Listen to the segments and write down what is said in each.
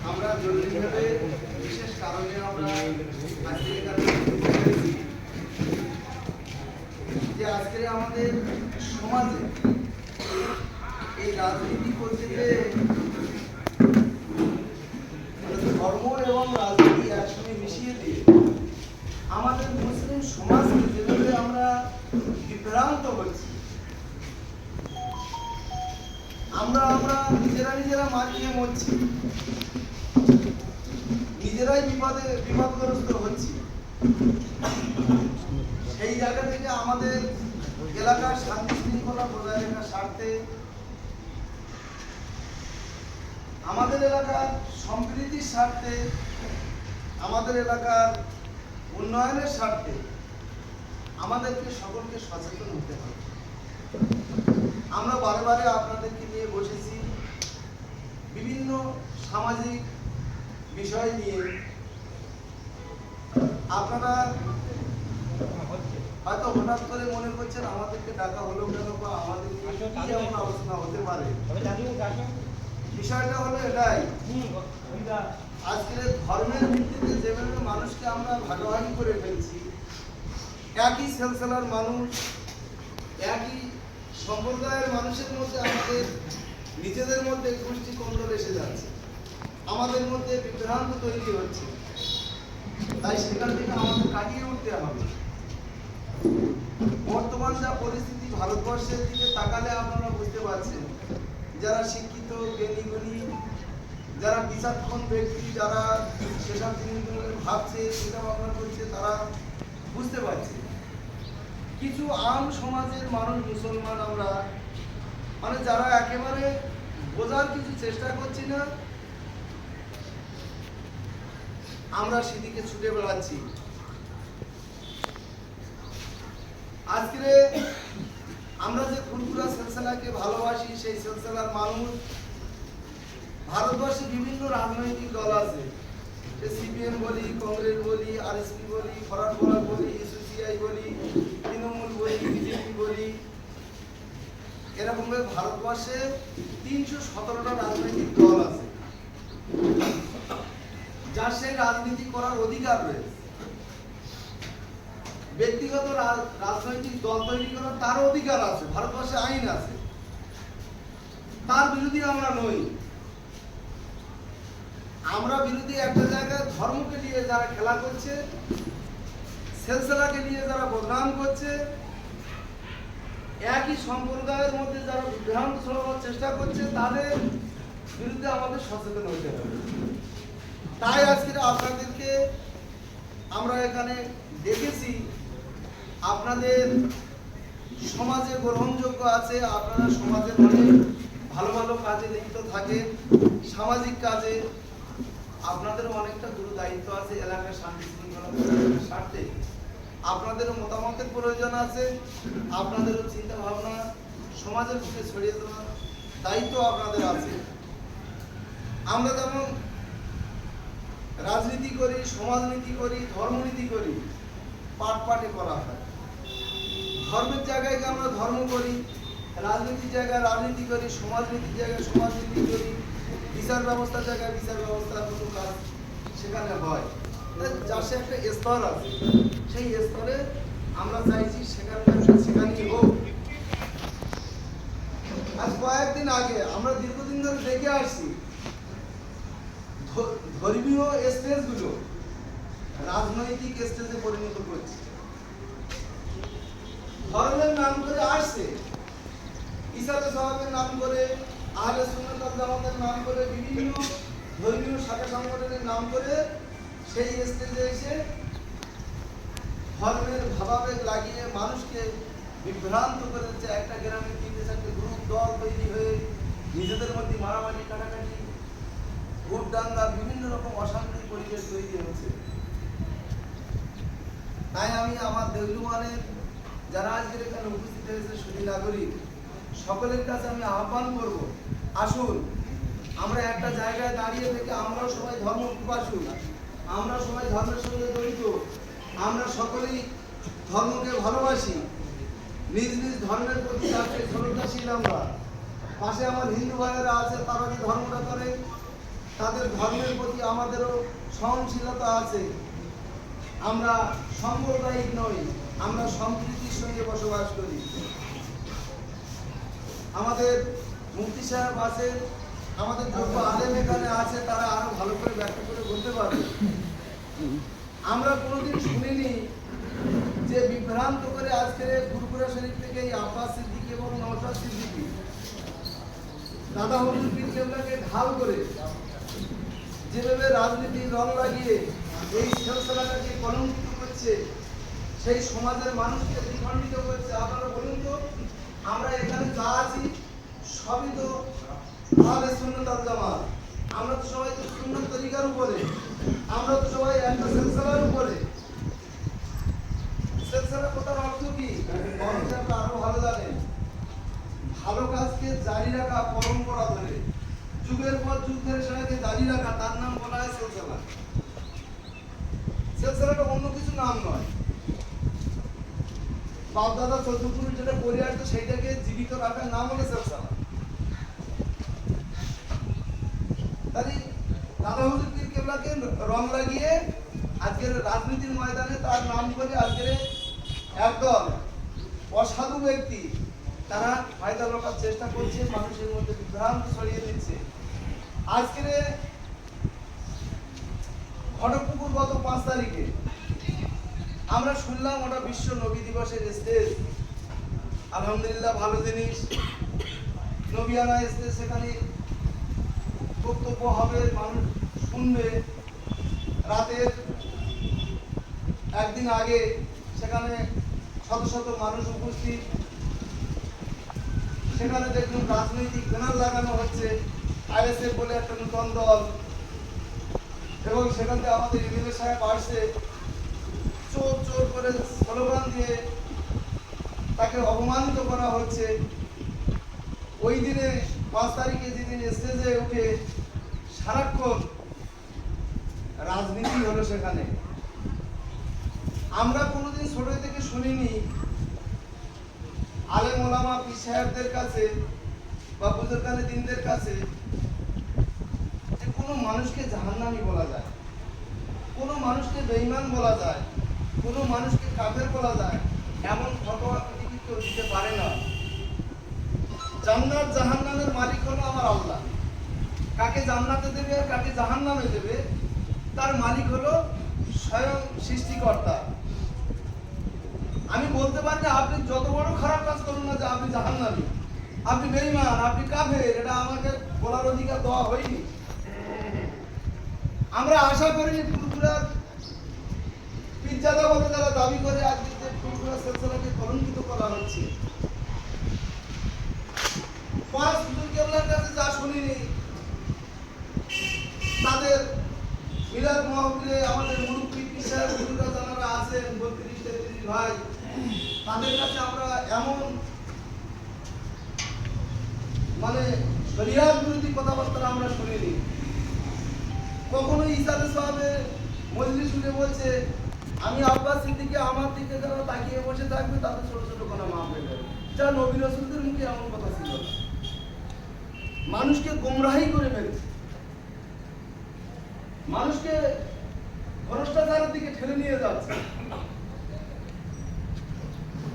আমরা জরুরিভাবে বিশেষ কারণে আমরা আজকে এখানে যে আজকে আমাদের সমাজে এই রাজনীতি করতে গিয়ে ধর্ম এবং রাজনীতি একসঙ্গে মিশিয়ে দিয়ে আমাদের মুসলিম সমাজকে যেভাবে আমরা বিভ্রান্ত হচ্ছি, আমরা নিজেরা মার খেয়ে মরছি, নিজেরাই বিপদগ্রস্ত হচ্ছি। সেই জায়গা থেকে আমাদের এলাকার শান্তি শৃঙ্খলা বজায় রাখার স্বার্থে, আমাদের এলাকার সম্প্রীতির স্বার্থে, আমাদের এলাকার উন্নয়নের স্বার্থে আমাদেরকে সকলকে সচেতন হতে হবে। আমরা বারে বারে আপনাদেরকে নিয়ে বসেছি বিভিন্ন সামাজিক বিষয় নিয়ে। আপনারা হয়তো হঠাৎ করে মনে করছেন আমাদেরকে ডাকা হলো কেন বা আমাদের কি এমন আলোচনা হতে পারে। বিষয়টা হলো এটাই, আজকের ধর্মের ভিত্তিতে যেভাবে মানুষকে আমরা ভাগাভাগি করে ফেলছি, একই সেলসেলার মানুষ, একই সম্প্রদায়ের মানুষের মধ্যে আমাদের নিজেদের মধ্যে গোষ্ঠী কন্দল এসে যাচ্ছে, আমাদের মধ্যে বিভ্রান্ত তৈরি হচ্ছে। তাই সেখান থেকে আমাদের কাটিয়ে উঠতে হবে। বর্তমান যা পরিস্থিতি ভারতবর্ষের দিকে তাকালে আপনারা বুঝতে পারছেন, যারা শিক্ষিত জ্ঞানী, যারা বিচক্ষণ ব্যক্তি, যারা সেসব জিনিসগুলো ভাবছে, চিন্তা ভাবনা করছে, তারা বুঝতে পারছে কিছু আম সমাজের মানুষ, মুসলমান আমরা যারা একেবারে বোঝার কিছু চেষ্টা করছি না, আমরা সেদিকে ছুটে বেড়াচ্ছি। আজকে আমরা যে ফুলপুরা সিলসিলাকে ভালোবাসি, সেই সিলসিলার মানুষ ভারতবর্ষে বিভিন্ন রাজনৈতিক দল আছে, সিপিএম বলি, কংগ্রেস বলি, আরএসপি বলি, ফরওয়ার্ড ব্লক বলি, এসইউসিআই বলি, তৃণমূল বলি, বিজেপি বলি, এরকম ভারতবর্ষে ৩১৭টা রাজনৈতিক দল আছে, যার সেই রাজনীতি করার অধিকার রয়েছে। ব্যক্তিগত রাজনৈতিক দল তৈরি করার তারও অধিকার আছে, ভারতবর্ষে আইন আছে, তার বিরোধী আমরা নই। আমরা বিরোধী একটা জায়গায় ধর্মকে নিয়ে যারা খেলা করছে, সিলসিলাকে নিয়ে যারা বদনাম করছে, একই সম্প্রদায়ের মধ্যে যারা বিভ্রান্ত ছড়ানোর চেষ্টা করছে, তাদের বিরুদ্ধে আমাদের সচেতন হতে হবে। তাই আজকে আপনাদেরকে আমরা এখানে দেখেছি, আপনাদের সমাজে গ্রহণযোগ্য আছে, আপনারা সমাজের অনেক ভালো ভালো কাজে লিপ্ত থাকেন, সামাজিক কাজে আপনাদেরও অনেকটা গুরু দায়িত্ব আছে। এলাকার শান্তি শৃঙ্খলা স্বার্থে আপনাদেরও মতামতের প্রয়োজন আছে, আপনাদেরও চিন্তা ভাবনা সমাজের বুকে ছড়িয়ে দেওয়ার দায়িত্ব আপনাদের আছে। আমরা যেমন রাজনীতি করি, সমাজনীতি করি, ধর্মনীতি করি, পাটে করা হয়। ধর্মের জায়গায় আমরা ধর্ম করি, রাজনীতির জায়গায় রাজনীতি করি, সমাজনীতির জায়গায় সমাজনীতি করি, বিচার ব্যবস্থার জায়গায় বিচার ব্যবস্থার মতো কাজ সেখানে হয়। যার সে একটা স্তর আছে, সেই স্তরে আমরা চাইছি সেখানেই হোক। আজ কয়েকদিন আগে আমরা দীর্ঘদিন ধরে দেখে আসছি, ধর্মীয় স্টেজগুলো রাজনৈতিক স্টেজে পরিণত করছে। ধর্মের নাম করে আসছে, ইসাতে সাহাবের নাম করে, আহলে সুন্নাত ওয়াল জামাতের নাম করে, বিভিন্ন ধর্মীয় শাখা সংগঠনের নাম করে সেই স্টেজে এসে ধর্মের ভাবাবেগ লাগিয়ে মানুষকে বিভ্রান্ত করে দিচ্ছে। একটা গ্রামে ৩-৪টে গ্রুপ দল তৈরি হয়ে নিজেদের মধ্যে মারামারি, কাটাকাটি, ভোট দাঙ্গা, বিভিন্ন রকম অশান্তির পরিবেশ তৈরি হচ্ছে। তাই আমি আমার দেউলুমানের যারা আজকের এখানে উপস্থিত হয়েছে সুধী নাগরিক সকলের কাছে আমি আহ্বান করব, আসুন আমরা একটা জায়গায় দাঁড়িয়ে থেকে আমরাও সবাই ধর্ম উপাসক, আমরা সবাই ধর্মের সঙ্গে জড়িত, আমরা সকলেই ধর্মকে ভালোবাসি, নিজ নিজ ধর্মের প্রতি শ্রদ্ধাশীল। আমরা পাশে আমার হিন্দু ভাইয়েরা আছে, তারা যে ধর্মটা করে তাদের ধর্মের প্রতি আমাদেরও সহনশীলতা আছে। আমরা সাম্প্রদায়িক নই, আমরা সম্প্রীতির সঙ্গে বসবাস করি। আমাদের মুফতি সাহেব আছে, আমাদের যোগ্য আলেম এখানে আছে, তারা আরো ভালো করে ব্যাখ্যা করে বলতে পারবে। আমরা কোনোদিন শুনিনি যে বিভ্রান্ত করে আজকে গুরুপুরা শরীফ থেকে এই আব্বাস সিদ্দিকী এবং নওশাদ সিদ্দিকী দাদা হুজুর পীর কেবলাকে ঢাল করে যেভাবে রাজনীতির রং লাগিয়ে এই সিলসিলাটাকে কলঙ্কিত করছে, সেই সমাজের মানুষকে দ্বিখণ্ডিত করছে। আপনারা বলুন তো, আমরা এখানে যা আছি সবই তো আহলে সুন্নাত ওয়াল জামাত। আমরা তো সবাই তো সুন্নাত তরিকার উপরে, আমরা তো সবাই একটা সিলসিলার উপরে। সিলসিলা কথার অর্থ কি? আপনারা আরো ভালো জানেন। ভালো কাজকে জারি রাখা, পরম্পরা ধরে যুগের পর যুগ ধরে সেটাকে জারি রাখা, তার নাম বলা হয় সিলসিলা। সিলসিলাটা অন্য কিছু নাম নয়। বাপ দাদা চৌধুরী যেটা করে আসতো সেইটাকে জীবিত রাখার নাম হলো সিলসিলা। তাই দাদা হুজুর পীর কেবলাকে রং লাগিয়ে আজকের রাজনীতির ময়দানে তার নাম করে আজকের একদল অসাধু ব্যক্তি তারা ফায়দা লোকার চেষ্টা করছে, মানুষের মধ্যে বিভ্রান্ত ছড়িয়ে দিচ্ছে। আজকের ঘটকপুকুর গত 5 তারিখে আমরা শুনলাম ওটা বিশ্ব নবী দিবসের স্টেজ। আলহামদুলিল্লাহ, ভালো জিনিস। নবিয়ানা স্টেজ, সেখানে বক্তব্য হবে, মানুষ শুনবে। রাতের একদিন আগে সেখানে শত শত মানুষ উপস্থিত। সেখানে দেখুন রাজনৈতিক ব্যানার লাগানো হচ্ছে, আইএসএফ বলে একটা নতুন দল, এবং সেখান থেকে আমাদের এমএলএ সাহেব আসছে, চোর চোর করে স্লোগান দিয়ে তাকে অপমানিত করা হচ্ছে। ওই দিনে 5 তারিখে যেদিন স্টেজে উঠে সারাক্ষণ রাজনীতি হলো সেখানে। আমরা কোনোদিন ছোট থেকে শুনিনি আলেম ওলামা পীর সাহেবদের কাছে বা বুজুর্গানে দিনদের কাছে যে কোনো মানুষকে জাহান্নামী বলা যায়, কোনো মানুষকে বেঈমান বলা যায়, কোনো মানুষকে কাফের বলা যায়, এমন ফতোয়া পৃথিবীতে কেউ দিতে পারে না। জান্নাত জাহান্নামের মালিক হলো আমার আল্লাহ। কাকে জান্নাতে দেবে আর কাকে জাহান্নামে দেবে তার মালিক হলো স্বয়ং সৃষ্টিকর্তা। আমি বলতে পারি না আপনি যত বড় খারাপ কাজ করুন না যে আপনি জাহান্নামী, আপনি বেঈমান, আপনি কাফের, এটা আমাকে বলার অধিকার দেওয়া হয়নি। আমরা আশা করিনি ফুরফুরার পীরজাদা বলে যারা দাবি করে আজকে যে ফুরফুরা সিলসিলাকে কলঙ্কিত করা হচ্ছে। পাঁচ হুজুর কেবলার কাছে যা শুনিনি, তাদের মিলাদ মাহফিলে আমাদের মুরব্বী পীর সাহেব হুজুররা যারা আছেন 32-33 ভাই, তাদের কাছে আমরা এমন মানে শরিয়াত বিরোধী কথাবার্তা আমরা শুনিনি। কখনো ইসাদে সাহেবের মজলিস শুনে বলছে আমি আব্বাস সিদ্দিকী আমার দিকে যারা তাকিয়ে বসে থাকবে তাদের ছোট ছোট কোনো মাপ হয়ে যাবে, যা নবী রাসূলদের মুখে এমন কথা ছিল না। মানুষকে গোমরাহি করে ফেলছে, মানুষকে ভ্রষ্টাচারের দিকে ঠেলে নিয়ে যাচ্ছে।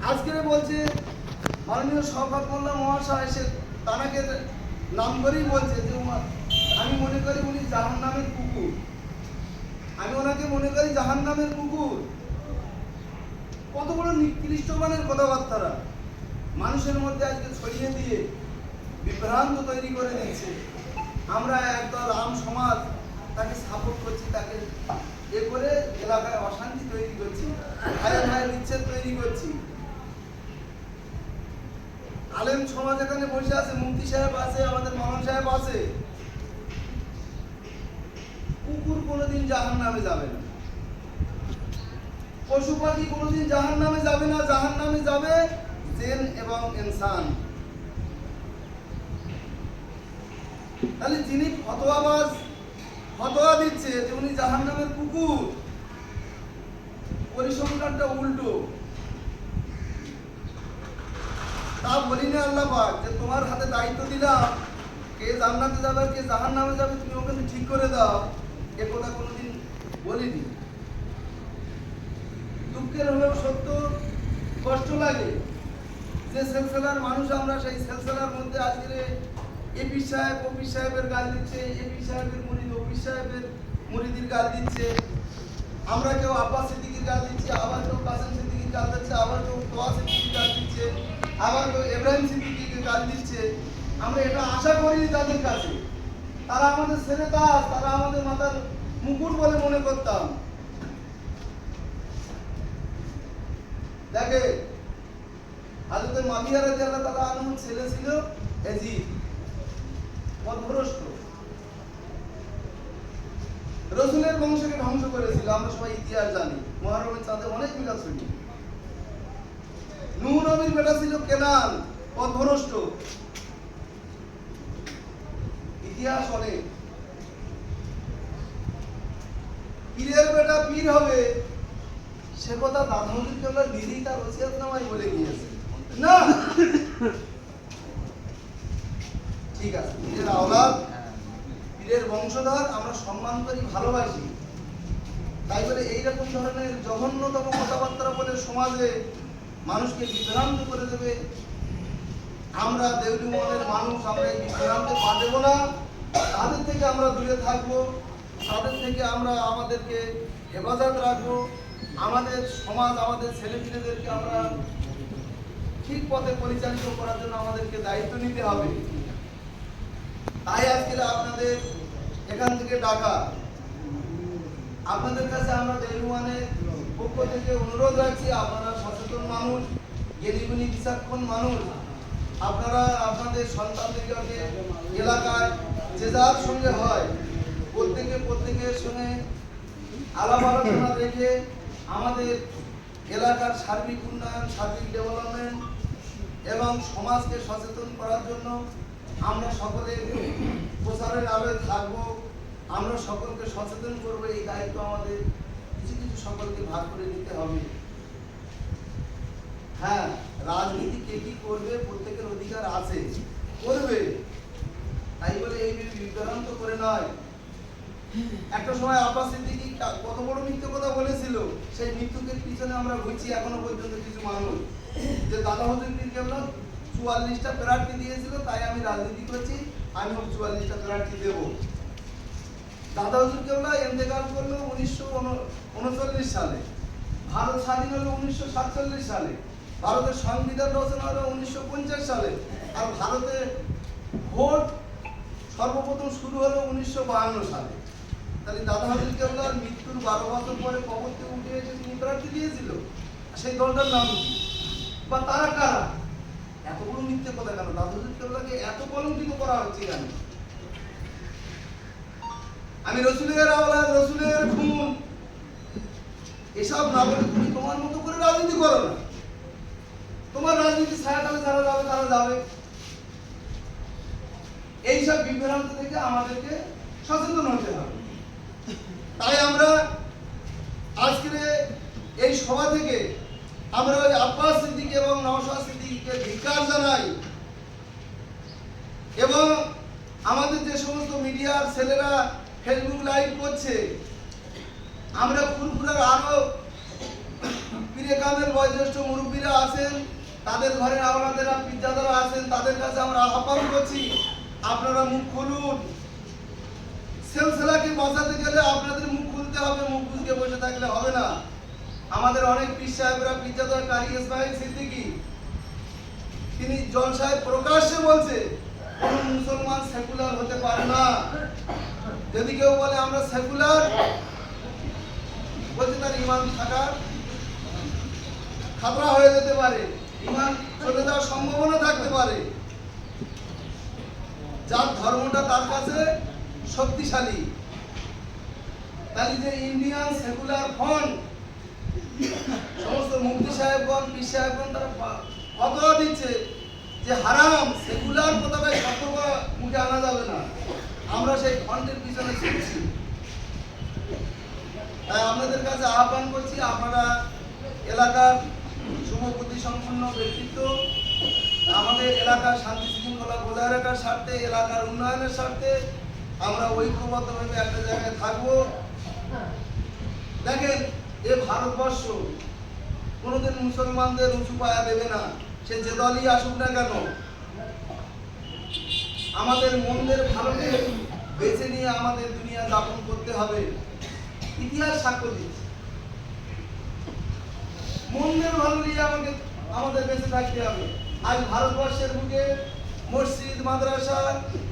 আজকে বলছে মাননীয় শওকত মোল্লা মহাশয় এসে তানাকে নাম করেই বলছে যে আমি মনে করি উনি জাহান্নামের কুকুর, আমি ওনাকে মনে করি জাহান্নামের কুকুর। কত বড় নিকৃষ্ট মানের কথাবার্তারা মানুষের মধ্যে আজকে ছড়িয়ে দিয়ে বিভ্রান্ত তৈরি করে দিচ্ছে। আমরা একদল আম সমাজ তাকে সাপোর্ট করছি, তাকে এ করে এলাকায় অশান্তি তৈরি করছি, ভাইয়ে ভাইয়ের বিচ্ছেদ তৈরি করছি। আলেম সমাজ এখানে বসে আছে, মুফতি সাহেব আছে, আমাদের মামুন সাহেব আছে। কুকুর কোনোদিন জাহান্নামে যাবে না, পশু পাখি কোনোদিন জাহান্নামে যাবে না। জাহান্নামে যাবে জিন এবং ইনসান। তাহলে যিনি ফতোয়াবাজ ফতোয়া দিচ্ছে যে উনি জাহান্নামের কুকুর, পরিসংখ্যানটা উল্টো। তা বলি না আল্লাহ পাক যে তোমার হাতে দায়িত্ব দিলাম কে জান্নাতে যাবে আর কে জাহান্নামে যাবে তুমি ওখানে ঠিক করে দাও, এ কথা কোনোদিন বলিনি। দুঃখের হলেও সত্য, কষ্ট লাগে যে সেলসেলার মানুষ আমরা, সেই সেলসেলার মধ্যে আজকে এপি সাহেব অফিস সাহেবের গাল দিচ্ছে, এপি সাহেবের মুরিদ অফিস সাহেবের মুরিদির গাল দিচ্ছে, আমরা কেউ আব্বাস সিদ্দিকীর গাল দিচ্ছি, আবার কেউ কাসেম সিদ্দিকীর গাল দিচ্ছে, আবার কেউ তোয়া সিদ্দিকীর গাল দিচ্ছে, আবার কেউ ইব্রাহিম সিদ্দিকীকে গাল দিচ্ছে। আমরা এটা আশা করিনি তাদের কাছে, তারা আমাদের ছেলে দাস, তারা আমাদের মাথার মুকুট বলে মনে করতাম। দেখে হাজরতে মাবিয়া রাদিয়াল্লাহু তাআলা আনহুর ছেলে ছিল ইয়াজিদ, পথভ্রষ্ট, রাসূলের বংশকে ধ্বংস করেছিল। আমরা সবাই ইতিহাস জানি, মুহররমের চাঁদে অনেক মিলাদ শুনি। নূহ নবীর বেটা ছিল কেনান, পথভ্রষ্ট, ইতিহাস অনেক। পীরের বেটা পীর হবে সে কথা দাদা হুজুর কেবল নিজেই তার ওসিয়তনামায় বলে গিয়েছে না। ঠিক আছে, পীরের আওলাদ, পীরের বংশধর আমরা সম্মান করি, ভালোবাসি, তাই বলে এইরকম ধরনের জঘন্যতম কথাবার্তা বলে সমাজে মানুষকে বিভ্রান্ত করে দেবে। আমরা দেউলি মহলের মানুষ, আমরা এই বিভ্রান্তে পা দেব না, তাদের থেকে আমরা দূরে থাকবো, তাদের থেকে আমরা আমাদেরকে হেফাজত রাখবো। আমাদের সমাজ, আমাদের ছেলেপিলেদেরকে আমরা ঠিক পথে পরিচালিত করার জন্য আমাদেরকে দায়িত্ব নিতে হবে। তাই আজকে আপনাদের এখান থেকে ডাকা, আপনাদের কাছে আমরা দেওয়ানের পক্ষ থেকে অনুরোধ রাখছি, আপনারা সচেতন মানুষ, জ্ঞানীগুণী বিচক্ষণ মানুষ, আপনারা আপনাদের সন্তানদেরকে এলাকায় যে যার সঙ্গে হয় প্রত্যেকের সঙ্গে আলাপ আলোচনা রেখে আমাদের এলাকার সার্বিক উন্নয়ন, সার্বিক ডেভেলপমেন্ট এবং সমাজকে সচেতন করার জন্য আমরা সকলে প্রচারের আলোয় থাকবো, আমরা সকলকে সচেতন করবো। এই দায়িত্ব আমাদের কিছু কিছু সকলকে ভাগ করে নিতে হবে। হ্যাঁ, রাজনীতি কে কি করবে প্রত্যেকের অধিকার আছে, করবে, তাই বলে এই বিভ্রান্ত করে নয়। একটা সময় আব্বাস সিদ্দিকী কত বড় মিথ্যে কথা বলেছিল, সেই মৃত্যুকে পিছনে আমরা ঘুরছি এখনো পর্যন্ত কিছু মানুষ, যে দাদা হুজুর পীর কেবল 44টা প্রার্থী দিয়েছিল, তাই আমি রাজনীতি করছি, আমিও 44টা প্রার্থী দেব। দাদা হুজুর কেবল ইন্তেকাল করলো 1939 সালে, ভারত স্বাধীন হলো 1947 সালে, ভারতের সংবিধান রচনা হলো 1950 সালে, আর ভারতে ভোট সর্বপ্রথম শুরু হলো 1952 সালে। তাহলে দাদা হুজুর কেবলার মৃত্যুর 12 বছর পরে কবর থেকে উঠে এসে তিনি প্রার্থী দিয়েছিল। সেই দলটার নাম কি বা তারা কারা? এত বড় মিথ্যে কথা কেন? দাদা হুজুর কেবলাকে এত কলঙ্কিত করা হচ্ছে কেন? আমি রসুলের আওলাদ, রসুলের খুন, এসব না বলে তুমি তোমার মতো করে রাজনীতি করো না। তোমার রাজনীতি ছায়াতলে যারা যাবে তারা যাবে। এইসব বিভ্রান্ত থেকে আমাদেরকে সচেতন হতে হবে। তাই আমরা আজকের এই সভা থেকে আমরা ওই আব্বাস সিদ্দিক এবং নওশাদ সিদ্দিকীকে ধিক্কার জানাই, এবং আমাদের যে সমস্ত মিডিয়ার ছেলেরা ফেসবুক লাইভ করছে, আমরা ফুরফুরার আরো পীরে কামেল বয়োজ্যেষ্ঠ মুরব্বীরা আছেন, তাদের ঘরের আওলাদেরা পিতাদারা আছেন, তাদের কাছে আমরা আহ্বান করছি, আপনারা মুখ খুলুন। সিলসিলাকে বাঁচাতে গেলে আপনাদের মুখ খুলতে হবে, মুখ বুজে বসে থাকলে হবে না। আমাদের অনেক পীর সাহেবরা, পিতাদার কারি ইসমাইল সিদ্দিকী, তিনি জলসায় প্রকাশ্যে বলছে কোন মুসলমান সেকুলার হতে পারে না। যদি কেউ বলে আমরা সেকুলার, বলছে তার ইমান থাকার খাতরা হয়ে যেতে পারে, ইমান চলে যাওয়ার সম্ভাবনা থাকতে পারে। যার ধর্মটা তার কাছে শক্তিশালী, তাহলে যে ইন্ডিয়ান সেকুলার ফ্রন্ট, সমস্ত মুফতি সাহেবগণ, পীর সাহেবগণ তারা ফতোয়া দিচ্ছে যে হারাম, সেকুলার কথাটাই শব্দ মুখে আনা যাবে না। আমরা সেই ফ্রন্টের পিছনে ছুটছি। তাই আপনাদের কাছে আহ্বান করছি, আপনারা এলাকার শুভবুদ্ধি সম্পন্ন ব্যক্তিত্ব, আমাদের এলাকার শান্তি শৃঙ্খলা বজায় রাখার স্বার্থে, এলাকার উন্নয়নের স্বার্থে আমরা ঐক্যবদ্ধভাবে একটা জায়গায় থাকবো। দেখেন, এ ভারতবর্ষ কোনোদিন মুসলমানদের উঁচু পায়া দেবে না, সে যে দলই আসুক না কেন। আমাদের মনদের ভালোকে বেছে নিয়ে আমাদের দুনিয়া যাপন করতে হবে। ইতিহাস সাক্ষ্য দিচ্ছে, মনদের ভালো নিয়ে আমাদের বেঁচে থাকতে হবে। আজ ভারতবর্ষের বুকে মসজিদ, মাদ্রাসা,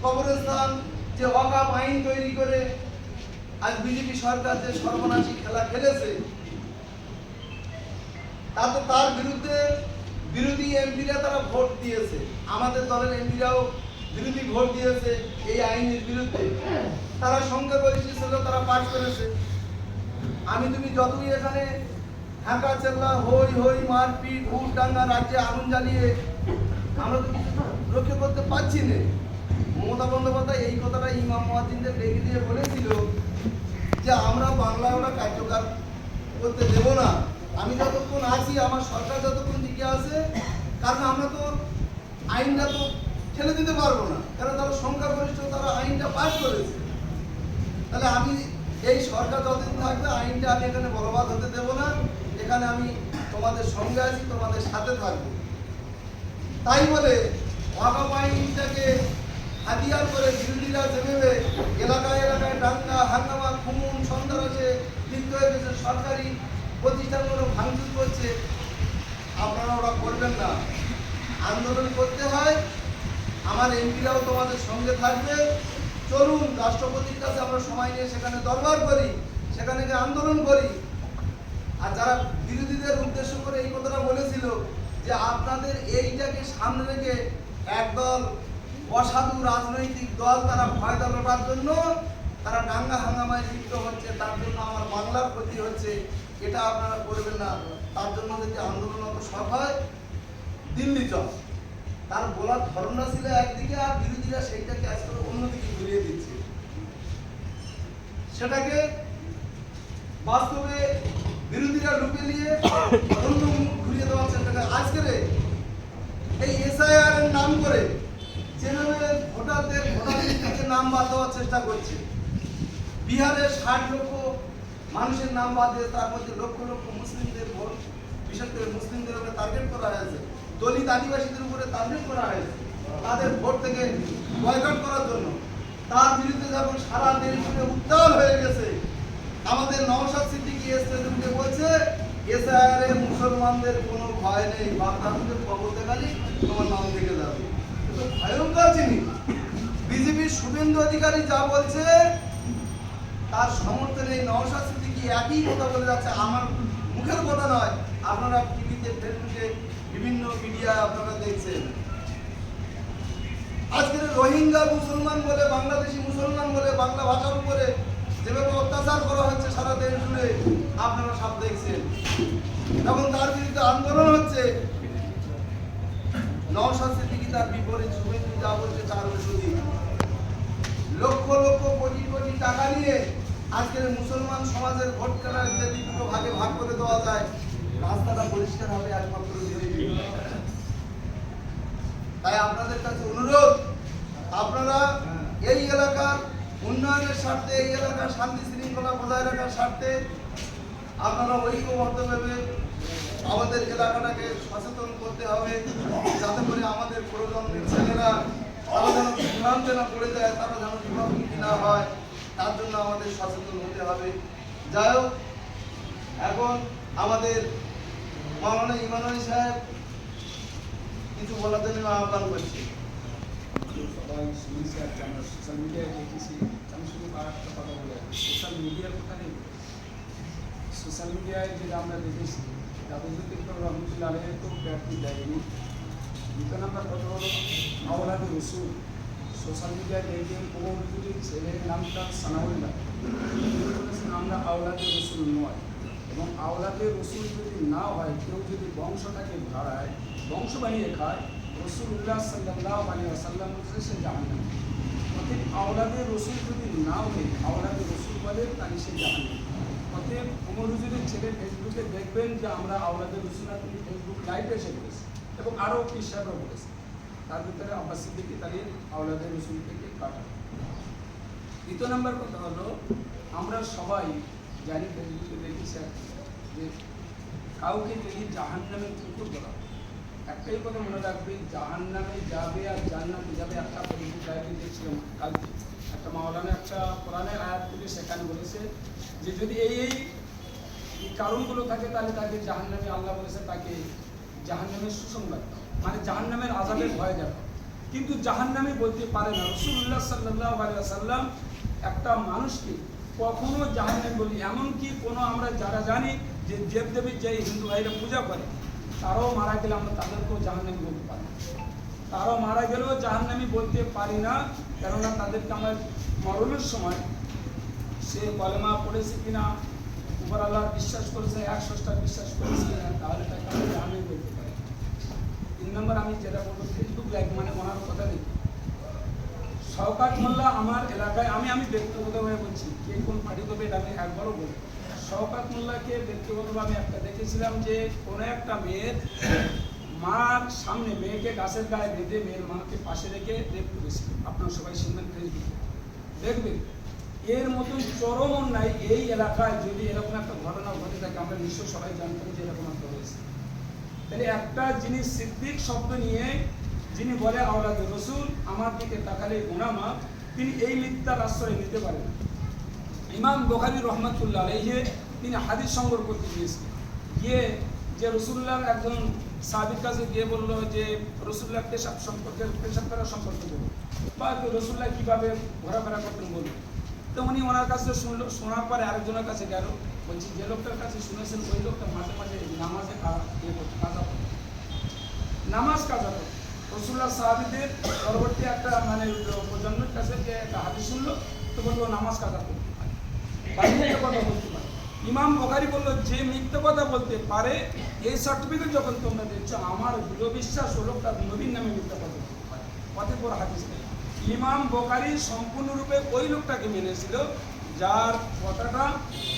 কবরস্থান যে ওয়াকফ আইন তৈরি করে আজ বিজেপি সরকার যে সর্বনাশী খেলা খেলেছে, তাতে তার বিরুদ্ধে বিরোধী এমপিরা তারা ভোট দিয়েছে। আমাদের দলের এমপিরাও বিরোধী ভোট দিয়েছে এই আইনের বিরুদ্ধে। তারা সংখ্যাগরিষ্ঠ ছিল, তারা পাশ করেছে। আমি তুমি যতই এখানে হাঁকা চেল্লা হই হই মারপিট ভুল ডাঙ্গা রাজ্যে আগুন জ্বালিয়ে আমরা তো কিছু রক্ষা করতে পারছি না। মমতা বন্দ্যোপাধ্যায় এই কথাটা ইমাম মুয়াজ্জিনদের ডেকে দিয়ে বলেছিল যে আমরা বাংলা ওটা কার্যকর করতে দেব না। আমি যতক্ষণ আছি, আমার সরকার যতক্ষণ টিকে আছে, কারণ আমরা তো আইনটা তো ঠেলে দিতে পারবো না, কারণ তারা সংখ্যাগরিষ্ঠ, তারা আইনটা পাস করেছে। তাহলে আমি এই সরকার যতদিন থাকবে আইনটা আমি এখানে বলবৎ হতে দেব না। এখানে আমি তোমাদের সঙ্গে আছি, তোমাদের সাথে থাকবো। তাই বলে ওয়াকফ আইনটাকে হাতিয়ার করে বিরোধীরা যেভাবে এলাকায় এলাকায় দাঙ্গা হাঙ্গামা খুন সন্ত্রাসে লিপ্ত হয়ে গেছে, সরকারি প্রতিষ্ঠানগুলো ভাঙচুর করছে, আপনারা ওরা করবেন না। আন্দোলন করতে হয়, আমার এমপিরাও তোমাদের সঙ্গে থাকবে। চলুন রাষ্ট্রপতির কাছে আমরা সময় নিয়ে সেখানে দরবার করি, সেখানে গিয়ে আন্দোলন করি। আর যারা বিরোধীদের উদ্দেশ্য করে এই কথাটা বলেছিল যে আপনাদের এইটাকে সামনে রেখে একদল অসাধু রাজনৈতিক দল তারা ফায়দা লোটার জন্য তারা দাঙ্গা হাঙ্গামায় লিপ্ত হচ্ছে, তার জন্য আমার বাংলার ক্ষতি হচ্ছে, এটা আপনারা করবেন না। তার জন্য যদি আন্দোলন অত সব হয়, দিল্লি চল। তার বলার ধর্মটা ছিল একদিকে, আর বিরোধীরা সেইটাকে আজ করে অন্যদিকে ঘুরিয়ে দিচ্ছে। সেটাকে বাস্তবে বিরোধীরা লুকে নিয়ে অন্য মুখ ঘুরিয়ে দেওয়ার চেষ্টা করে। আজকের এই এসআইআর এর নাম করে যেভাবে ভোটারদের ভোটারের থেকে নাম বাদ দেওয়ার চেষ্টা করছে, বিহারে 60 লক্ষ মানুষের নাম বাদ দিয়ে তার মধ্যে লক্ষ লক্ষ মুসলিমদের ভোট, বিশেষ করে মুসলিমদের উপরে টার্গেট করা হয়েছে, দলিত আদিবাসীদের উপরে টার্গেট করা হয়েছে তাদের ভোট থেকে বয়কট করার জন্য। তার বিরুদ্ধে যখন সারা দেশ জুড়ে উত্তাল হয়ে গেছে, আমাদের নওশাদ সিদ্দিকী স্টেজে বলছে এসআইআর এ মুসলমানদের কোনো ভয় নেই, বাগদাদের খবর দেখালি তোমার নাম থেকে যাবে। কিন্তু ভয়ঙ্কর জিনিস, বিজেপির শুভেন্দু অধিকারী যা বলছে তার সমর্থনে এই নওশাদ সিদ্দিকী একই কথা বলে যাচ্ছে। আমার মুখের কথা নয়, আপনারা টিভিতে ফেসবুকে বিভিন্ন মিডিয়া আপনারা দেখছেন। আজকের রোহিঙ্গা মুসলমান বলে, বাংলাদেশি মুসলমান বলে, বাংলা ভাষার উপরে যেভাবে অত্যাচার করা হচ্ছে সারা দেশ জুড়ে আপনারা সব দেখছেন। তখন তার বিরুদ্ধে আন্দোলন হচ্ছে, নওশাদ সিদ্দিকী তার বিপরীত, শুভেন্দু যা বলছে তার বিরোধী। লক্ষ লক্ষ কোটি কোটি টাকা নিয়ে আজকের মুসলমান সমাজের ভোট কেনার যদি দুটো ভাগে ভাগ করে দেওয়া যায়, রাস্তাটা পরিষ্কার হবে একমাত্র বিজেপি। তাই আপনাদের কাছে অনুরোধ, আপনারা এই এলাকার উন্নয়নের স্বার্থে, এই এলাকার শান্তি শৃঙ্খলা বজায় রাখার স্বার্থে আপনারা ঐক্যবদ্ধভাবে আমাদের এলাকাটাকে সচেতন করতে হবে, যাতে করে আমাদের প্রজন্মের ছেলেরা তারা যেন বিভ্রান্তে না পড়ে যায়, তারা যেন বিভ্রান্তি না হয়, তার জন্য আমাদের সচেতন হতে হবে। যাই হোক, এখন আমাদের মাওলানা ইমান আলী সাহেব কিছু বলার জন্য আহ্বান করছি। সবাই শুনেছি, আজকে আমরা সোশ্যাল মিডিয়ায় দেখেছি। আমি শুধু আর একটা কথা বলে, সোশ্যাল মিডিয়ার কথা নেই, সোশ্যাল মিডিয়ায় যেটা আমরা দেখেছি রহমতুল্লাহ আলহের তো প্রার্থী দেয়নি। দ্বিতীয় নাম্বার কথা হলো আওলাদে রসুল, সোশ্যাল মিডিয়ায় দেখবেন প্রবন্ধীর ছেলের নামটা সানাউল্লাহ, বলেছেন আমরা আওলাদে রসুল নয়। এবং আওলাদে রসুল যদি না হয়, কেউ যদি বংশটাকে ভাড়ায়, বংশ বানিয়ে খায়, রসুল্লাহ সাল্লাল্লাহু আলাইহি ওয়াসাল্লাম সে জাহান্নামী। অতএব আওলাদে রসুল যদি না হয়ে আওলাদে রসুল বলে, তাহলে সে জাহান্নামী। অতএব ওমর হুজুরের ছেলে ফেসবুকে দেখবেন যে আমরা আওলাদে রসুল, তিনি ফেসবুক লাইভে এসে বলেছে এবং আরও পীর সাহেবরা বলেছে। তার ভিতরে আব্বাস সিদ্দিকী তালির আওলাদে রসুল থেকে কাটা। দ্বিতীয় নম্বর কথা হলো, আমরা সবাই জানি, ফেসবুকে দেখেছি যে কাউকে যদি জাহান্নামের কুকুর বলা, একটাই কথা মনে রাখবে, জাহান্নামে যাবে আর জান্নাতে যাবে। একটা ফেসবুক লাইভে দেখছিলাম কালকে, একটা মাওলানা একটা কোরআনের আয়াত থেকে সেখানে বলেছে যে যদি এই কারণগুলো থাকে তাহলে তাকে জাহান্নামে, আল্লাহ বলেছে তাকে জাহান্নামের সুসংবাদ দাও, মানে জাহান্নামের আযাবের ভয় দেখাও। কিন্তু জাহান্নামে বলতে পারে না। রাসূলুল্লাহ সাল্লাল্লাহু আলাইহি ওয়াসাল্লাম একটা মানুষকে কখনো জাহান্নামে বলি, এমনকি কোনো আমরা যারা জানি যে দেবদেবীর যে হিন্দু ভাইরা পূজা করে তারাও মারা গেলে আমরা তাদেরকেও জাহান্নামী বলতে পারি না। তারাও মারা গেলেও জাহান্নামী বলতে পারি না, কেননা তাদেরকে আমরা মরণের সময় সে কলেমা পড়েছে কিনা, উপর আল্লাহ বিশ্বাস করেছে, 100টা বিশ্বাস করেছে কিনা, তাহলে তাকে আমরা জাহান্নামী বলতে পারি। 3 নম্বর আমি যেটা বলবো, ফেসবুক লাইভ মানে ওনার কথা দেখি। শওকত মোল্লা আমার এলাকায়, আমি ব্যক্তিগতভাবে বলছি, কে কোন পার্টি করবে এটা আমি একবারও বলি। শওকত মোল্লাকে ব্যক্তিগতভাবে একটা দেখেছিলাম যে কোনো একটা মেয়ের মার সামনে মেয়েকে গাছের গায়ে বেঁধে মেয়ের মাকে পাশে রেখে রেপ করেছিল। আপনারা সবাই শুনবেন, ফেসবুকে দেখবেন। এর মতন চরম অন্যায় এই এলাকায় যদি এরকম একটা ঘটনা ঘটে থাকে, আমরা নিশ্চয় সবাই জানতাম যে এরকম একটা হয়েছে। তাহলে একটা জিনিস সিদ্দিক শব্দ নিয়ে যিনি বলে আওলাদে রসুল, আমার দিকে তাকালে গুনাহ মাফ, তিনি এই মিথ্যার আশ্রয় নিতে পারেন। ইমাম বুখারী রহমাতুল্লাহ আলাইহি তিনি হাদিস সংগ্রহ করতে গিয়েছিলেন, গিয়ে যে রসুল্লাহর একজন সাহাবীর কাছে গিয়ে বললো যে রসুল্লাহ পেশাব করার সম্পর্কে বলুন, বা রসুল্লাহ কীভাবে ঘোরাফেরা করতেন বলুন। তো উনি ওনার কাছে শুনলো, শোনার পরে আরেকজনের কাছে গেল, বলছি যে লোকটার কাছে শুনেছেন ওই লোকটা মাঝে মাঝে নামাজে কাজা করে, নামাজ কাজা করে। রসুল্লাহ সাহাবীদের পরবর্তী একটা মানে প্রজন্মের কাছে যে একটা হাদিস শুনলো, তো বললো নামাজ কাজা করতে পারে, মিথ্যে কথা বলতে পারে। ইমাম বুখারী বললো যে মিথ্যে কথা বলতে পারে, এই সার্টিফিকেট যখন তোমরা দিচ্ছ, আমার দৃঢ় বিশ্বাস হলো তার নবীর নামে মিথ্যে কথা বলতে পারে। অতএব পর হাদিস নেই। ইমাম বুখারী সম্পূর্ণরূপে ওই লোকটাকে মেনেছিল যার কথাটা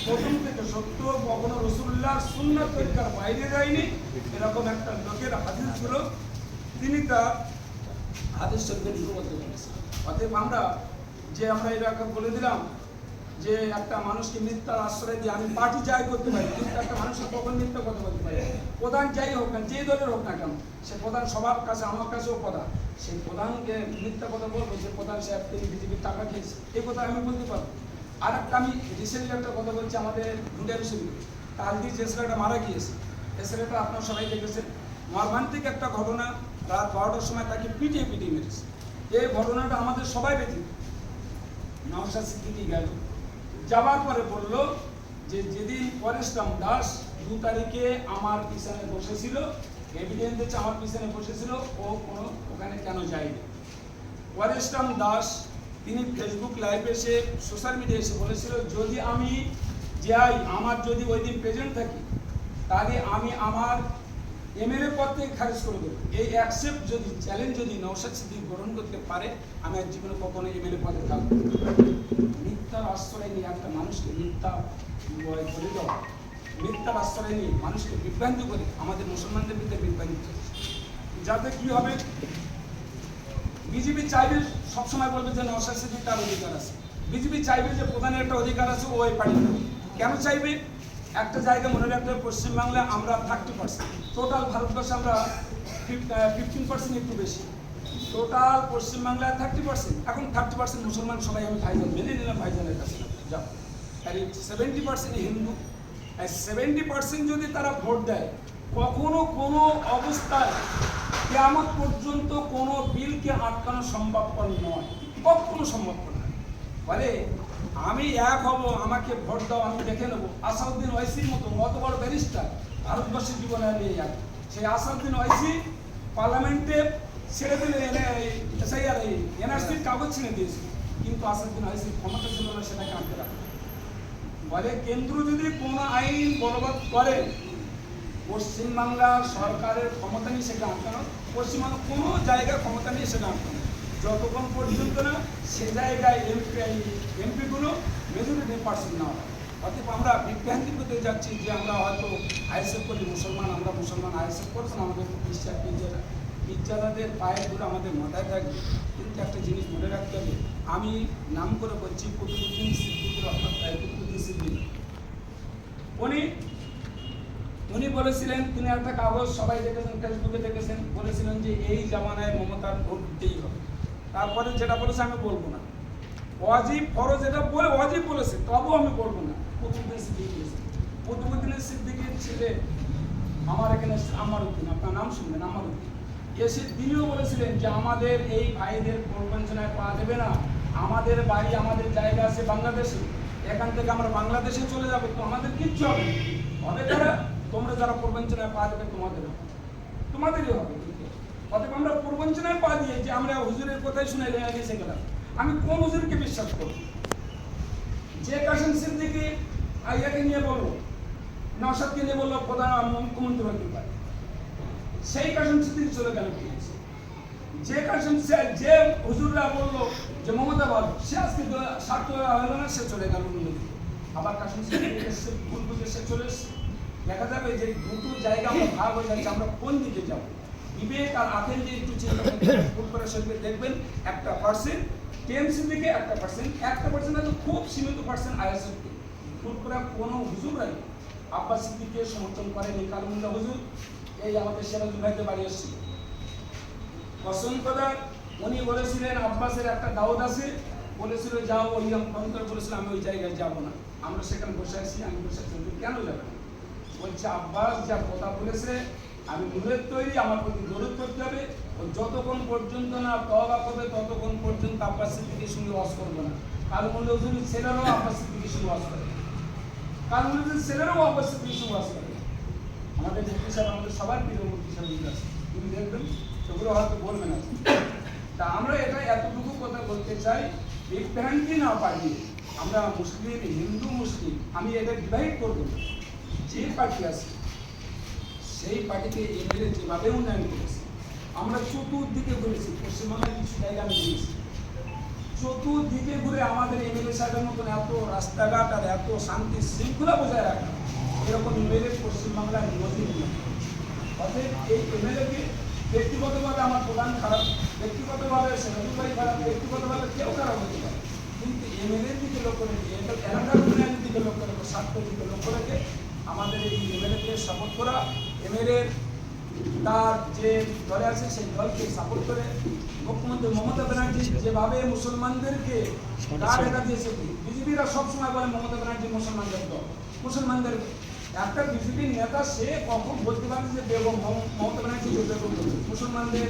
প্রথম থেকে সত্য, কখনো রাসূলুল্লাহর সুন্নাত তরিকার বাইরে যায়নি, এরকম একটা লোকের হাদিস ছিল, তিনি তার হাদিস শরীফের লিপিবদ্ধ করেছেন। অতএব আমরা এরকম বলে দিলাম যে একটা মানুষকে মিথ্যার আশ্রয় দিয়ে আমি পার্টি যাই করতে পারি, কিন্তু একটা মানুষকে কখন মিথ্যা কথা বলতে পারি? প্রধান যাই হোক না, যে দলের হোক না কেন, সে প্রধান সবার কাছে, আমার কাছেও প্রধান, সেই প্রধানকে মিথ্যা কথা বলবো যে প্রধান সাহেব তিনি বিজেপির টাকা খেয়েছে, এই কথা আমি বলতে পারবো। আর একটা আমি রিসেন্টলি একটা কথা বলছি, আমাদের দুনিয়া বিশ্ববিদ্যালয় কালকে যে ছেলেটা মারা গিয়েছে, এই ছেলেটা আপনারা সবাই দেখেছেন, মর্মান্তিক একটা ঘটনা। রাত 12টার সময় তাকে পিটিয়ে মেরেছে। এই ঘটনাটা আমাদের সবাই ব্যতীত। নওশাদ সিদ্দিকী গেল, যাবার পরে বলল যে যেদিন পরেশরাম দাস 2 তারিখে আমার পিছনে বসেছিল, এভিডেন্স দিচ্ছে আমার পিছনে বসেছিল, ও কোনো ওখানে কেন যায়নি। পরেশরাম দাস তিনি ফেসবুক লাইভে এসে, সোশ্যাল মিডিয়ায় এসে বলেছিল যদি আমি যাই, আমার যদি ওই দিন প্রেজেন্ট থাকি, তাহলে আমি আমার এমএলএ পদ থেকে খারিজ করে দেবো। এই অ্যাকসেপ্ট যদি চ্যালেঞ্জ যদি নওশাদ সিদ্দিকী গ্রহণ করতে পারে, আমি আর জীবনে কখনো এমএলএ পদে থাকবো। মিথ্যার আশ্রয় নিয়ে একটা মানুষকে মিথ্যা বলে দেওয়া, মিথ্যার আশ্রয় নিয়ে মানুষকে বিভ্রান্তি করে আমাদের মুসলমানদের ভিতরে বিভ্রান্তি চলছে। যাতে কি হবে, বিজেপি চাইবে সবসময় বলবে যে নওশাদ সিদ্দিকী তার অধিকার আছে, বিজেপি চাইবে যে প্রধানের একটা অধিকার আছে, ও এই পার্টি কেন চাইবে? একটা জায়গা মনে রাখতে হবে, পশ্চিমবাংলায় আমরা 30%, টোটাল ভারতবর্ষে আমরা 15% একটু বেশি, টোটাল পশ্চিমবাংলায় 30%। এখন 30% মুসলমান, সবাই আমি ভাইজান মেনে নিলাম, ভাইজানের কাছে যাও, আর 70% হিন্দু। 70% যদি তারা ভোট দেয়, কখনো কোনো অবস্থায় কিয়ামত পর্যন্ত কোনো বিলকে আটকানো সম্ভবপর নয়, কখনো সম্ভবপর নয়। বলে আমি এক হব, আমাকে ভোট দাও, আমি দেখে নেবো। আসাউদ্দিন ওয়াইসির মতো অত বড় ব্যারিস্টার ভারতবর্ষের জীবনে নিয়ে যাবে, সেই আসাউদ্দিন ওয়াইসি পার্লামেন্টে ছেড়ে দিলে এনআরসির কাগজ ছিঁড়ে দিয়েছে, কিন্তু আসাদুদ্দিন ওয়াইসির ক্ষমতা ছিল না সেটাকে আনতে রাখে। বলে কেন্দ্র যদি কোনো আইন বলবৎ করে, পশ্চিমবাংলা সরকারের ক্ষমতা নেই সেটা আটকানো, পশ্চিমবঙ্গ কোনো জায়গায় ক্ষমতা নেই সেটা আটকানো, যতক্ষণ পর্যন্ত না সে জায়গায় এমপিগুলো মেজরিটি পার্সেন্ট না হয়। অতএব আমরা বিভ্রান্তি করতে যাচ্ছি যে আমরা হয়তো আইএসএফ করি, মুসলমান, আমরা মুসলমান আইএসএফ করছেন, আমাদের বিশ্বাস পিজ্জাদাদের পায়ের দুটো আমাদের মাথায় থাকবে, কিন্তু একটা জিনিস মনে রাখতে হবে, আমি নাম করে বলছি কুতুবুদ্দিন সিদ্দিকী কুতুবুদ্দিন সিদ্দিকী। উনি বলেছিলেন, তিনি একটা কাগজ সবাই দেখেছেন, ফেসবুকে দেখেছেন, বলেছিলেন যে এই জামানায় মমতার ভোট দিতেই হবে। তারপরে যেটা বলেছে আমি বলবো না, ওয়াজিব ফরজ এটা বলে ওয়াজিব বলেছে, তবুও আমি বলবো না। কুতুবুদ্দিন সিদ্দিকী বলেছে। কুতুবুদ্দিন সিদ্দিকীর ছেলে আমার এখানে আমারউদ্দিন, আপনার নাম শুনবেন, আমারউদ্দিন এসে তিনিও বলেছিলেন যে আমাদের এই ভাইদের প্রবঞ্চনায় পা দেবে না, আমাদের বাড়ি আমাদের জায়গা আছে বাংলাদেশে, এখান থেকে আমরা বাংলাদেশে চলে যাবো, তো আমাদের কিচ্ছু হবে না। হবে তারা, তোমরা যারা প্রবঞ্চনায় পা দেবে তোমাদেরই হবে। অতএব আমরা প্রবঞ্চনায় পা দিয়ে যে আমরা হুজুরের কথাই শুনে এসে গেলাম, আমি কোন হুজুরকে বিশ্বাস করব? যে কাসেম সিদ্দিকী আইয়াকে নিয়ে বললো, নওশাদকে নিয়ে বললো প্রধান মুখ্যমন্ত্রী হতে পারে, সেই কাসেম সিদ্দিকী চলে গেল। যে হুজুররা বললো যে মমতা ভালো, সে আজকে স্বার্থ হলো না, সে চলে গেল অন্যদিকে। আবার কাসেম সিদ্দিকী এসে ভুল বুঝে সে চলে এসছে। দেখা যাবে যে দুটো জায়গা আমরা ভাগ হয়ে যাচ্ছে, আমরা কোন দিকে যাব? বিবেক আর আখের যে একটু চিন্তা করে শরীরে দেখবেন, একটা পার্সেন্ট টিএমসি দিকে, একটা পার্সেন্ট হয়তো খুব সীমিত পার্সেন্ট আইএসএফ কে। ভুল করে কোনো হুজুরাই আব্বাস সিদ্দিকীকে সমর্থন করেনি। কালুমুল্লাহ হুজুর এই আমাদের সিরাজুল ভাইতে বাড়ি এসেছিল, কসম খোদা উনি বলেছিলেন আব্বাসের একটা দাওয়াত আছে, বলেছিল যাও, ওই অন্তর বলেছিল আমি ওই জায়গায় যাব না। আমরা সেখানে বসে আছি, আমি বসে আছি, কেন যাবে না? বলছে আব্বাস যা কথা বলেছে, আমি নূরের তৈরি, আমার প্রতি দরুদ করতে হবে, ও যতক্ষণ পর্যন্ত না তওবা করবে ততক্ষণ পর্যন্ত আব্বাস সিদ্দিকীর সঙ্গে ওয়াজ করবে না। কালুমুল্লাহ হুজুরের ছেলেরাও আব্বাস সিদ্দিকীর সঙ্গে ওয়াজ করে, কালুমুল্লাহ হুজুরের ছেলেরাও আব্বাস সিদ্দিকীর সঙ্গে ওয়াজ করে। আমাদের মুফতি সাহেব, আমাদের সবার প্রিয় মুফতি সাহেব আছে, তিনি দেখবেন সেগুলো হয়তো বলবেন না। তা আমরা এটা এতটুকু কথা বলতে চাই, বিভ্রান্তি না পাঠিয়ে আমরা মুসলিম, হিন্দু মুসলিম, আমি এটা ডিভাইড করবো না। যে পার্টি আছে সেই পার্টিকে এমএলএ যেভাবে উন্নয়ন করেছে, আমরা চতুর্দিকে ঘুরেছি, পশ্চিমবাংলার কিছু জায়গা আমি ঘুরেছি, চতুর্দিকে ঘুরে আমাদের এমএলএ সাহেবের মতন এত রাস্তাঘাট আর এত শান্তি শৃঙ্খলা বজায় রাখা, এরকম এমএলএ পশ্চিমবাংলার নজির নেই। অতএব এই এমএলএকে ব্যক্তিগতভাবে আমার প্রধান খারাপ, ব্যক্তিগতভাবে সিরাজুল ভাই খারাপ, ব্যক্তিগতভাবে কেউ খারাপ হতে পারে, কিন্তু এমএলএর দিকে লক্ষ্য রেখে, এলাকার উন্নয়নের দিকে লক্ষ্য রেখে, স্বার্থের দিকে লক্ষ্য রেখে আমাদের এই এমএলএকে সাপোর্ট করা, এমএলএ তার যে দলে আছে সেই দলকে সাপোর্ট করে মুখ্যমন্ত্রী মমতা ব্যানার্জি যেভাবে মুসলমানদেরকে তার এটা দিয়েছে, বিজেপিরা সবসময় বলে মমতা ব্যানার্জি মুসলমানদের দল, মুসলমানদের একটা বিজেপির নেতা সে কখন বলতে পারে যে বেগম মমতা ব্যানার্জি বেগম মুসলমানদের,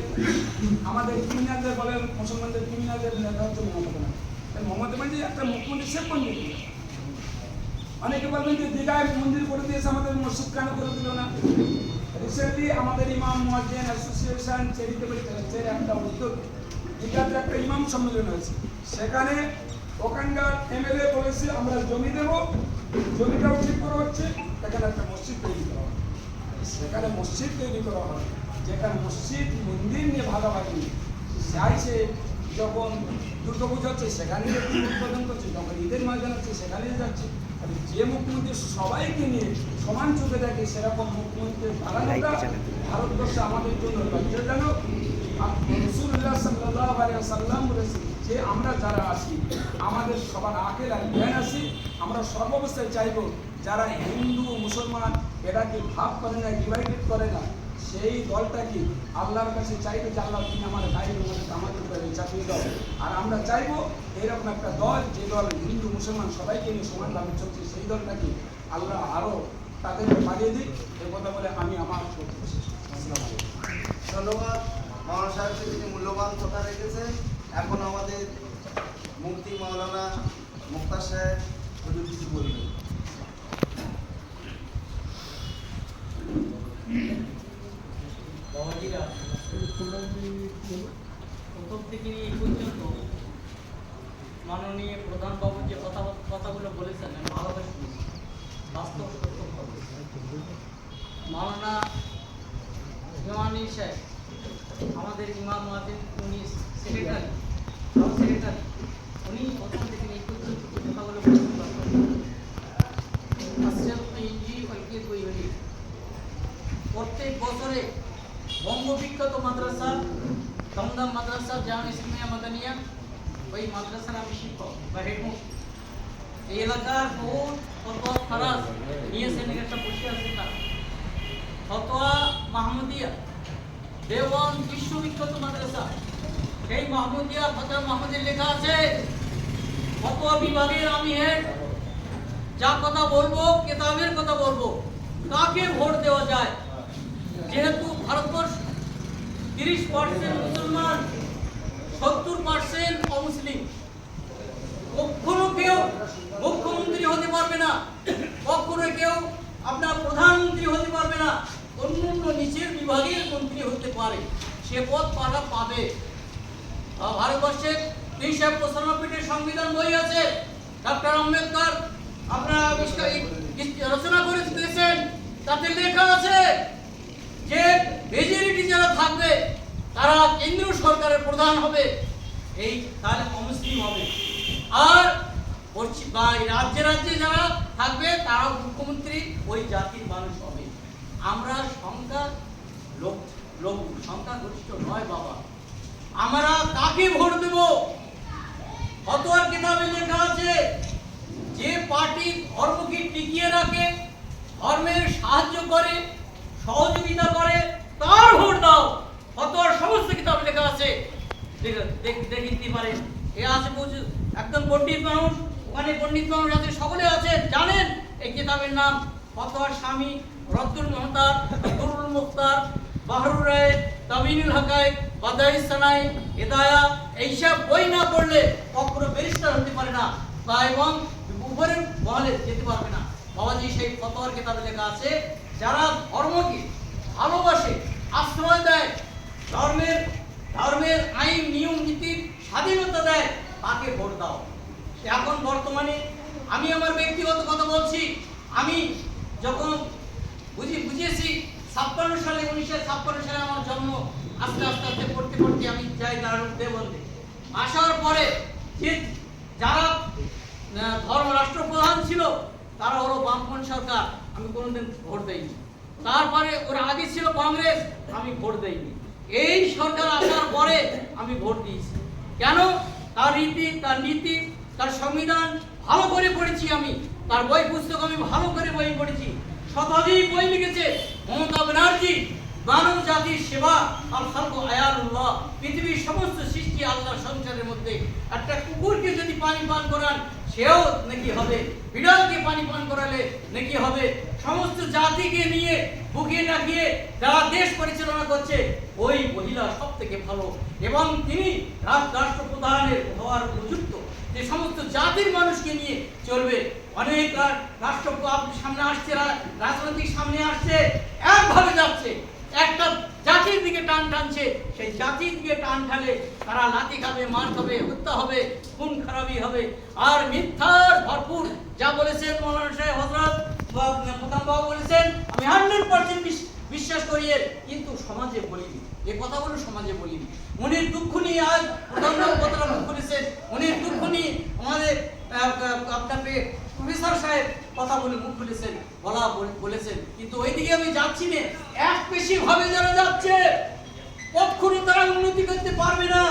আমাদের ক্রিমিনালদের বলে মুসলমানদের ক্রিমিনালদের নেতা হচ্ছে মমতা ব্যানার্জি। মমতা ব্যানার্জি একটা মুখ্যমন্ত্রী সে কোন দিকে? অনেকে বলবেন যে দীঘায় মন্দির করে দিয়েছে, আমাদের মসজিদ কেন করে দিল না? রিসেন্টলি আমাদের ইমাম মুয়াজ্জিন অ্যাসোসিয়েশন চ্যারিটেবল ট্রাস্টের একটা উদ্যোগ, দীঘাতে একটা ইমাম সম্মেলন হয়েছে, সেখানে ওখানকার এমএলএ বলেছে আমরা জমি দেব, জমিটাও ঠিক করা হচ্ছে, সেখানে একটা মসজিদ তৈরি করা হবে, সেখানে মসজিদ তৈরি করা হবে, যেখানে মসজিদ মন্দির নিয়ে ভাগাভাগি চাইছে। যখন দুর্গাপূজা হচ্ছে সেখানে উদ্বোধন করছে, যখন ঈদের ময়দান হচ্ছে সেখানে যাচ্ছে। যে মুখ্যমন্ত্রী সবাইকে নিয়ে সমান চোখে দেখে, সেরকম মুখ্যমন্ত্রী বানানোটা ভারতবর্ষে আমাদের জন্য লজ্জাজনক। রাসূলুল্লাহ সাল্লাল্লাহু আলাইহি ওয়াসাল্লাম বলেছেন যে আমরা যারা আছি, আমাদের সবার আখের আর জ্ঞান আছে, আমরা সর্বাবস্থায় চাইব যারা হিন্দু মুসলমান এটাকে ভাগ করে না, ডিভাইডেড করে না, সেই দলটাকে আল্লাহর কাছে চাইবে যে আল্লাহ তুমি আমার গায়ের মধ্যে আমাদের উপরে চাপিয়ে দাও। আর আমরা চাইবো এরকম একটা দল, যে দল হিন্দু মুসলমান সবাইকে নিয়ে সমানভাবে চলছে, সেই দলটাকে আল্লাহ আরও তাদেরকে বাড়িয়ে দিক। এই কথা বলে আমি আমার ধন্যবাদ মাওলানা সাহেবকে, তিনি মূল্যবান কথা রেখেছেন। এখন আমাদের মুফতি মাওলানা মুক্তার সাহেব হুজুর কিছু বলবেন। বাবাজিরা, প্রথম থেকে এই পর্যন্ত মাননীয় প্রধান বাবু যে কথাগুলো বলেছেন আমি ভালোভাবে শুনেছি, বাস্তব সত্য খবর। মাওলানা ইমানি সাহেব আমাদের ইমাম মুয়াজ্জিন, উনি সেক্রেটারি, উনি প্রথম থেকে এই পর্যন্ত যে কথাগুলো বলেছেন, প্রত্যেক বছরে বঙ্গবিখ্যাত মাদ্রাসা আলম মাদ্রাসা জামে ইসলামিয়া মাদানিয়া, ওই মাদ্রাসার আমি শিক্ষক বা হেডমাস্টার। এই এলাকার বহুত ফতোয়া খারাজ নিয়েছেন, একটা বসে আছে তারা। ফতোয়া মাহমুদিয়া দেওবন্দ বিশ্ববিখ্যাত মাদ্রাসা, সেই মাহমুদিয়া ফতোয়া মাহমুদের লেখা আছে ফতোয়া বিভাগের আমি হেড। যা কথা বলবো কিতাবের কথা বলবো। কাকে ভোট দেওয়া যায়? যেহেতু ভারতবর্ষ 30% মুসলমান, 70% অমুসলিম, কখনো কেউ মুখ্যমন্ত্রী হতে পারবে না, কখনো কেউ আপনার প্রধানমন্ত্রী হতে পারবে না, অন্য নিচের বিভাগের মন্ত্রী হতে পারে, সে পদ পারা পাবে। ভারতবর্ষের 395 সংবিধান বই আছে, ডক্টর আম্বেদকর আপনারা রচনা করে দিয়েছেন, তাতে লেখা আছে যে মেজরিটি যারা থাকবে তারা কেন্দ্রীয় সরকারের প্রধান হবে, এই তাহলে অমুসলিম হবে। আর রাজ্যে রাজ্যে যারা থাকবে তারা মুখ্যমন্ত্রী ওই জাতির মানুষ হবে। আমরা সংখ্যা গরিষ্ঠ নয় বাবা। আমরা কাকে ভোট দেব? ফতোয়ার কিতাবে লেখা আছে যে পার্টি ধর্মকে টিকিয়ে রাখে, ধর্মের সাহায্য করে, সহযোগিতা করে, তার ভোট দাও। ফতোয়ার সমস্ত কিতাব লেখা আছে, দেখতে পারেন। এ আছে একদম পণ্ডিত মানুষ, ওখানে পণ্ডিত মানুষ আছে, সকলে আছে, জানেন এই কিতাবের নাম ফতোয়ার স্বামী রদ্দুল মুহতার, দুরুল মুখতার, বাহরুর রায়, তাবিনুল হাকায়েক, বাদাইস সানাই, হিদায়া। এইসব বই না পড়লে কখনো ব্যারিস্টার হতে পারে না বা এবং উপরের মহলে যেতে পারবে না। বাবাজি সেই ফতোয়ার কিতাবে লেখা আছে যারা ধর্মকে ভালোবাসে, আশ্রয় দেয়, ধর্মের আইন নিয়ম নীতির স্বাধীনতা দেয়, তাকে ভোট দাও। এখন বর্তমানে আমি আমার ব্যক্তিগত কথা বলছি, আমি যখন বুঝিয়েছি 1956 সালে আমার জন্ম, আস্তে আস্তে আস্তে পড়তে পড়তে আমি যাই দেওবন্দে। আসার পরে যে যারা রাষ্ট্রপ্রধান ছিল তারা হলো বামপন সরকার, আমি কোনোদিন ভোট দেইনি। তারপরে ওরা আগে ছিল কংগ্রেস, আমি ভোট দেইনি। এই সরকার আসার পরে আমি ভোট দিয়েছি। কেন? তার রীতি, তার নীতি, তার সংবিধান ভালো করে পড়েছি আমি, তার বই পুস্তক আমি ভালো করে বই পড়েছি। শতাধিক বই লিখেছে মমতা ব্যানার্জি, মানব জাতির সেবা, আল খালকু আয়াতুল্লাহ, পৃথিবীর সমস্ত সৃষ্টি আল্লাহর সংসারের মধ্যে। একটা কুকুরকে যদি পানি পান করান সেও নেকি হবে, বিড়ালকে পানি পান করালে নেকি হবে। সমস্ত জাতিকে নিয়ে বুকে লাগিয়ে যারা দেশ পরিচালনা করছে ওই মহিলা সব থেকে ভালো, এবং তিনি রাষ্ট্রপ্রধানের হওয়ার উপযুক্ত, যে সমস্ত জাতির মানুষকে নিয়ে চলবে। অনেক রাষ্ট্র সামনে আসছে, রাজনৈতিক সামনে আসছে, একভাবে যাচ্ছে, একটা জাতির দিকে টানছে, সেই জাতির দিকে টান ঢালে তারা লাথি খাবে, মার খাবে, হত্যা হবে, খুন খারাপই হবে। আর মিথ্যার ভরপুর যা বলেছেন মৌলানা সাহেব হযরত প্রধান বাবু বলেছেন, আমি 100% বিশ্বাস করি, কিন্তু সমাজে বলিনি, এ কথাগুলো সমাজে বলিনি। মনের দুঃখ নিয়ে আজ প্রধান বাবু কথাটা মুখ খুলেছেন, মনের দুঃখ নিয়ে আমাদের আপনাকে প্রফেসর সাহেব কথা বলে মুখ খুলেছেন, বলেছেন, কিন্তু ওইদিকে আমি যাচ্ছি না। এক পেশি ভাবে যারা যাচ্ছে কখনো তারা উন্নতি করতে পারবে না।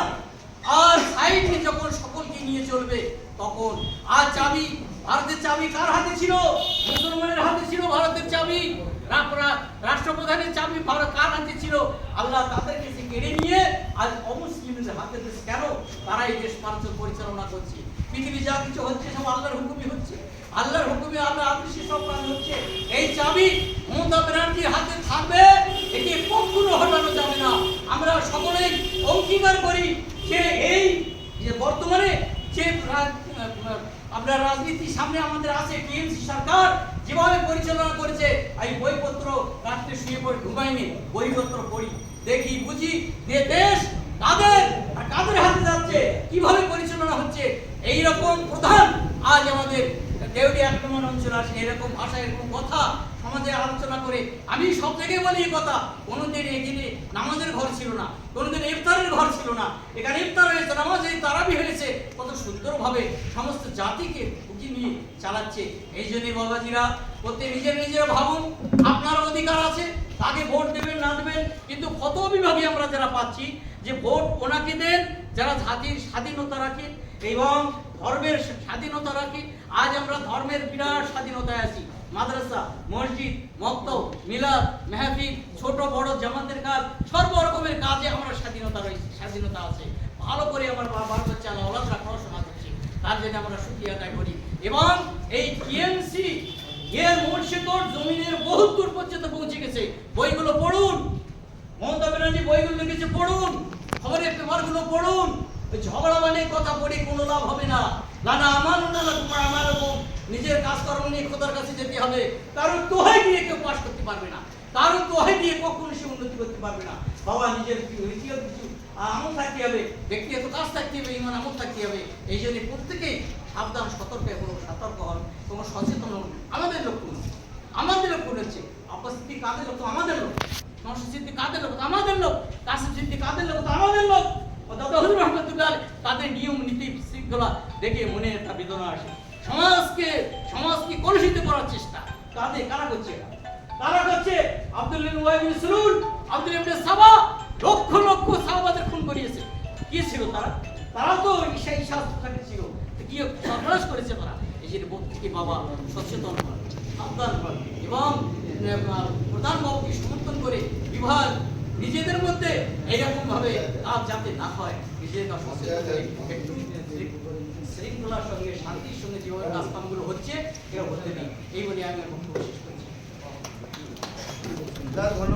আর সাইডে যখন সকলকে নিয়ে চলবে তখন, আর চাবি, ভারতের চাবি কার হাতে ছিল? মুসলমানের হাতে ছিল ভারতের চাবি। রাষ্ট্রপ্রধানের চাবি কার হাতে ছিল? আল্লাহ তাদেরকে কেড়ে নিয়ে আজ অমুসলিমদের হাতে দেশ। কেন? তারা এই দেশ পরিচালনা করছে। পৃথিবী যা কিছু হচ্ছে সব আল্লাহর হুকুমে হচ্ছে, আল্লাহর হুকুমে আল্লাহ আদেশে সব কাজ হচ্ছে। এই চাবি মমতা ব্যানার্জির হাতে থাকবে, একে কখনো হটানো যাবে না। আমরা সকলেই অঙ্গীকার করি যে এই যে বর্তমানে যে আপনার রাজনীতি সামনে আমাদের আছে, টিএমসি সরকার যেভাবে পরিচালনা করেছে, এই বইপত্র রাত্রে শুয়ে পড়ে ঘুমাইনি, বইপত্র পড়ি, দেখি, বুঝি যে দেশ কাদের হাতে যাচ্ছে, কিভাবে পরিচালনা হচ্ছে। এইরকম প্রধান আজ আমাদের দেউলি 1 নম্বর অঞ্চল আসে, এরকম ভাষা, এরকম কথা সমাজে আলোচনা করে। আমি সব থেকে বলি এই কথা, কোনোদিন এখানে নামাজের ঘর ছিল না, কোনোদিন ইফতারের ঘর ছিল না, এখানে ইফতার হয়েছে, নামাজ এই তারাবি হয়েছে, কত সুন্দরভাবে সমস্ত জাতিকে বুঝি নিয়ে চালাচ্ছে। এই জন্যই বাবাজিরা প্রত্যেক নিজেরা ভাবুন, আপনার অধিকার আছে, তাকে ভোট দেবেন না দেবেন, কিন্তু ফতোয়া বিভাগে আমরা যারা পাচ্ছি যে ভোট ওনাকে দেন যারা জাতির স্বাধীনতা রাখে এবং ধর্মের স্বাধীনতা রাখে। আজ আমরা ধর্মের বিরাট স্বাধীনতায় আছি। মাদ্রাসা, মসজিদ, মক্তব, মিলাদ, মেহফিল, ছোট বড় জামাতের কাজ, সর্ব রকমের কাজে আমরা স্বাধীনতা আছে। ভালো করে আমার বাবার বাচ্চা আল্লাহরা পড়াশোনা করছে, তার জন্য আমরা শুকরিয়া আদায় করি। এবং এই টিএমসি এর মুর্শিদপুর জমিনের বহুত দূর পর্যন্ত পৌঁছে গেছে। বইগুলো পড়ুন, মমতা ব্যানার্জি বইগুলো লিখেছে, পড়ুন, খবরের পেপারগুলো পড়ুন। ওই ঝগড়া মানে কথা পড়ে কোনো লাভ হবে না। লানা আমানু না তোমার আমার রকম নিজের কাজকর্ম নিয়ে খোদার কাছে যেতে হবে। কারণ দোহাই দিয়ে কেউ পাস করতে পারবে না, কারণ দোহাই দিয়ে কখনো সে উন্নতি করতে পারবে না। বাবা নিজের রীতিগত কিছু আমল থাকতে হবে, ব্যক্তিগত কাজ থাকতে হবে, ইমান আমল থাকতে হবে। এই জন্য প্রত্যেকেই সাবধান, সতর্ক হন এবং সচেতন হন। আমাদের লক্ষ্য হচ্ছে উপস্থিতি কাদের লোক, আমাদের লোক, সংস্কৃতি কাদের লোক, আমাদের লোক, কাসিম সিদ্দিক কাদের লোক, আমাদের লোক। দাদা হুজুর রহমতুল্লাহ তাদের নিয়ম নীতি শৃঙ্খলা দেখে মনে একটা বেদনা আসে। সমাজকে কলুষিত করার চেষ্টা কারা করছে? আব্দুল্লাহ ওয়াহিদ বিন সুলুল, আব্দুল ইবনে সাবা লক্ষ লক্ষ সাহাবাদের খুন করিয়েছে। কি ছিল তারা তো সেই শাস্ত্রটাকে ছিল, কি সন্ত্রাস করেছে তারা। এই যে প্রত্যেকে বাবা সচেতন হন, সাবধান হন এবং প্রধানবাবুকে সমর্থন করে বিভাগ নিজেদের মধ্যে এইরকম ভাবে কাজ যাতে না হয়, নিজেদের সচেতন হয়ে একটু শৃঙ্খলার সঙ্গে শান্তির সঙ্গে যেভাবে কাজকামগুলো হচ্ছে এটা হতে দিই। এই বলে আমি বক্তব্য শেষ করছি। ধন্যবাদ।